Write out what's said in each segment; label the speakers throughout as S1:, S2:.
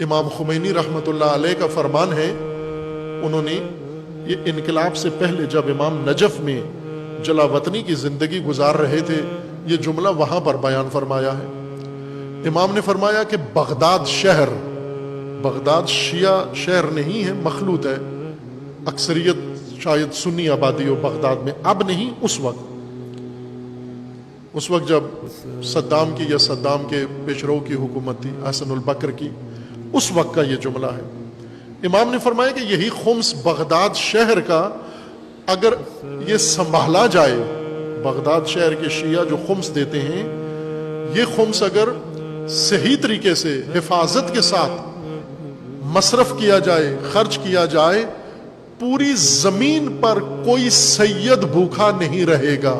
S1: امام خمینی رحمۃ اللہ علیہ کا فرمان ہے، انہوں نے یہ انقلاب سے پہلے جب امام نجف میں جلا وطنی کی زندگی گزار رہے تھے، یہ جملہ وہاں پر بیان فرمایا ہے۔ امام نے فرمایا کہ بغداد شہر، بغداد شیعہ شہر نہیں ہے، مخلوط ہے، اکثریت شاید سنی آبادی ہو بغداد میں، اب نہیں، اس وقت جب صدام کی یا صدام کے پیشرو کی حکومت تھی، حسن البکر کی، اس وقت کا یہ جملہ ہے۔ امام نے فرمایا کہ یہی خمس بغداد شہر کا اگر یہ سنبھالا جائے، بغداد شہر کے شیعہ جو خمس دیتے ہیں، یہ خمس اگر صحیح طریقے سے حفاظت کے ساتھ مصرف کیا جائے، خرچ کیا جائے، پوری زمین پر کوئی سید بھوکا نہیں رہے گا۔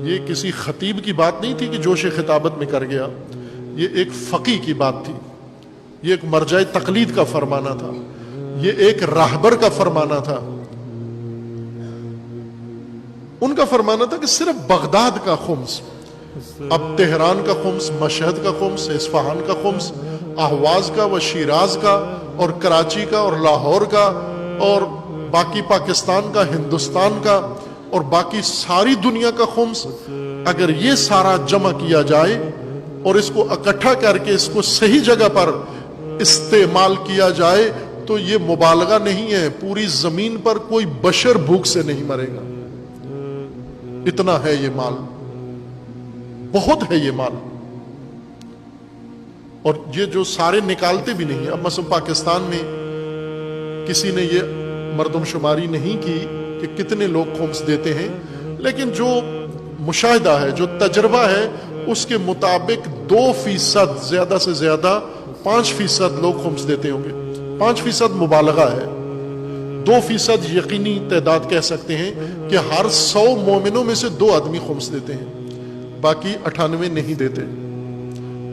S1: یہ کسی خطیب کی بات نہیں تھی کہ جوش خطابت میں کر گیا، یہ ایک فقی کی بات تھی، یہ ایک مرجع تقلید کا فرمانا تھا، یہ ایک راہبر کا فرمانا تھا۔ ان کا فرمانا تھا کہ صرف بغداد کا خمس، اب تہران کا خمس، مشہد کا خمس، اصفہان کا خمس، اہواز کا و شیراز کا اور کراچی کا اور لاہور کا اور باقی پاکستان کا، ہندوستان کا اور باقی ساری دنیا کا خمس، اگر یہ سارا جمع کیا جائے اور اس کو اکٹھا کر کے اس کو صحیح جگہ پر استعمال کیا جائے تو یہ مبالغہ نہیں ہے، پوری زمین پر کوئی بشر بھوک سے نہیں مرے گا۔ اتنا ہے یہ مال، بہت ہے یہ مال، اور یہ جو سارے نکالتے بھی نہیں ہیں۔ اب مثلا پاکستان میں کسی نے یہ مردم شماری نہیں کی کہ کتنے لوگ خمس دیتے ہیں، لیکن جو مشاہدہ ہے، جو تجربہ ہے، اس کے مطابق 2% زیادہ سے زیادہ 5% لوگ خمس دیتے ہوں گے۔ 5% مبالغہ ہے، 2% یقینی تعداد کہہ سکتے ہیں کہ ہر 100 مومنوں میں سے 2 آدمی خمس دیتے ہیں، باقی 98 نہیں دیتے۔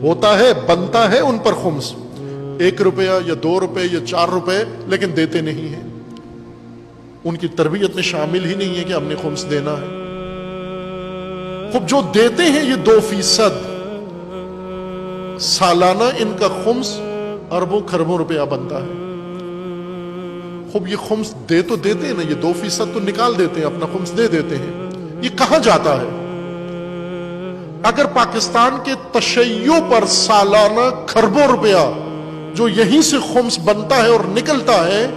S1: ہوتا ہے، بنتا ہے ان پر خمس، 1 روپیہ یا 2 روپے یا 4 روپے، لیکن دیتے نہیں ہیں۔ ان کی تربیت میں شامل ہی نہیں ہے کہ ہم نے خمس دینا ہے۔ خب جو دیتے ہیں یہ 2%، سالانہ ان کا خمس اربوں خربوں روپیہ بنتا ہے۔ خب یہ خمس دے تو دیتے ہیں نا، یہ 2% تو نکال دیتے ہیں، اپنا خمس دے دیتے ہیں، یہ کہاں جاتا ہے؟ اگر پاکستان کے تشیع پر سالانہ خربوں روپیہ جو یہیں سے خمس بنتا ہے اور نکلتا ہے،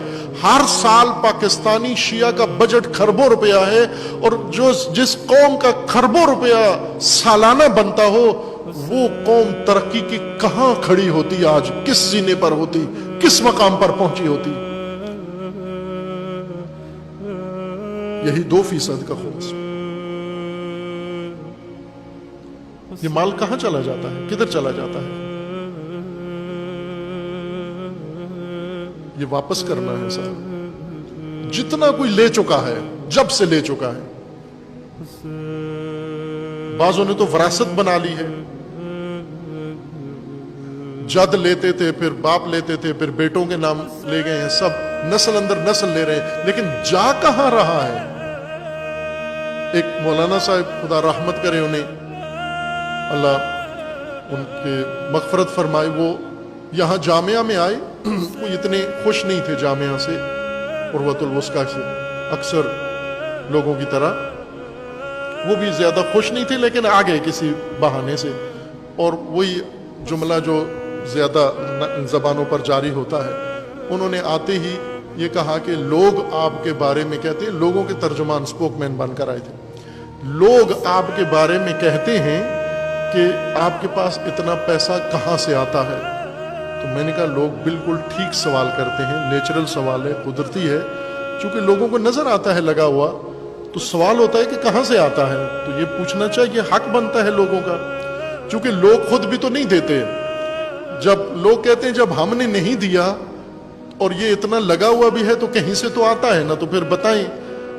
S1: ہر سال پاکستانی شیعہ کا بجٹ خربوں روپیہ ہے، اور جس قوم کا خربوں روپیہ سالانہ بنتا ہو، وہ قوم ترقی کی کہاں کھڑی ہوتی، آج کس زینے پر ہوتی، کس مقام پر پہنچی ہوتی؟ یہی 2% کا خمس۔ یہ مال کہاں چلا جاتا ہے، کدھر چلا جاتا ہے؟ یہ واپس کرنا ہے سر، جتنا کوئی لے چکا ہے، جب سے لے چکا ہے۔ بعضوں نے تو وراثت بنا لی ہے، جد لیتے تھے، پھر باپ لیتے تھے، پھر بیٹوں کے نام لے گئے ہیں، سب نسل اندر نسل لے رہے ہیں، لیکن جا کہاں رہا ہے؟ ایک مولانا صاحب، خدا رحمت کرے انہیں، اللہ ان کے مغفرت فرمائے، وہ یہاں جامعہ میں آئے، وہ اتنے خوش نہیں تھے جامعہ سے، عروۃ الوثقی سے، اکثر لوگوں کی طرح وہ بھی زیادہ خوش نہیں تھے، لیکن آ گئے کسی بہانے سے، اور وہی جملہ جو زیادہ زبانوں پر جاری ہوتا ہے، انہوں نے آتے ہی یہ کہا کہ لوگ آپ کے بارے میں کہتے ہیں، لوگوں کے ترجمان سپوک مین بن کر آئے تھے، لوگ آپ کے بارے میں کہتے ہیں کہ آپ کے پاس اتنا پیسہ کہاں سے آتا ہے؟ تو میں نے کہا لوگ بالکل ٹھیک سوال کرتے ہیں، نیچرل سوال ہے، قدرتی ہے، چونکہ لوگوں کو نظر آتا ہے لگا ہوا، تو سوال ہوتا ہے کہ کہاں سے آتا ہے، تو یہ پوچھنا چاہیے، حق بنتا ہے لوگوں کا، چونکہ لوگ خود بھی تو نہیں دیتے۔ جب لوگ کہتے ہیں جب ہم نے نہیں دیا اور یہ اتنا لگا ہوا بھی ہے تو کہیں سے تو آتا ہے نا، تو پھر بتائیں۔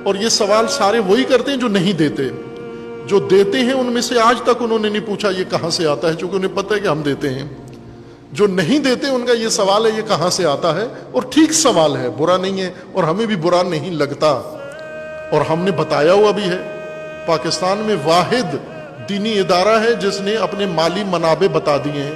S1: اور یہ سوال سارے وہی کرتے ہیں جو نہیں دیتے، جو دیتے ہیں ان میں سے آج تک انہوں نے نہیں پوچھا یہ کہاں سے آتا ہے، چونکہ انہیں پتہ ہے کہ ہم دیتے ہیں۔ جو نہیں دیتے ان کا یہ سوال ہے یہ کہاں سے آتا ہے، اور ٹھیک سوال ہے، برا نہیں ہے، اور ہمیں بھی برا نہیں لگتا، اور ہم نے بتایا ہوا بھی ہے۔ پاکستان میں واحد دینی ادارہ ہے جس نے اپنے مالی منابع بتا دیے ہیں،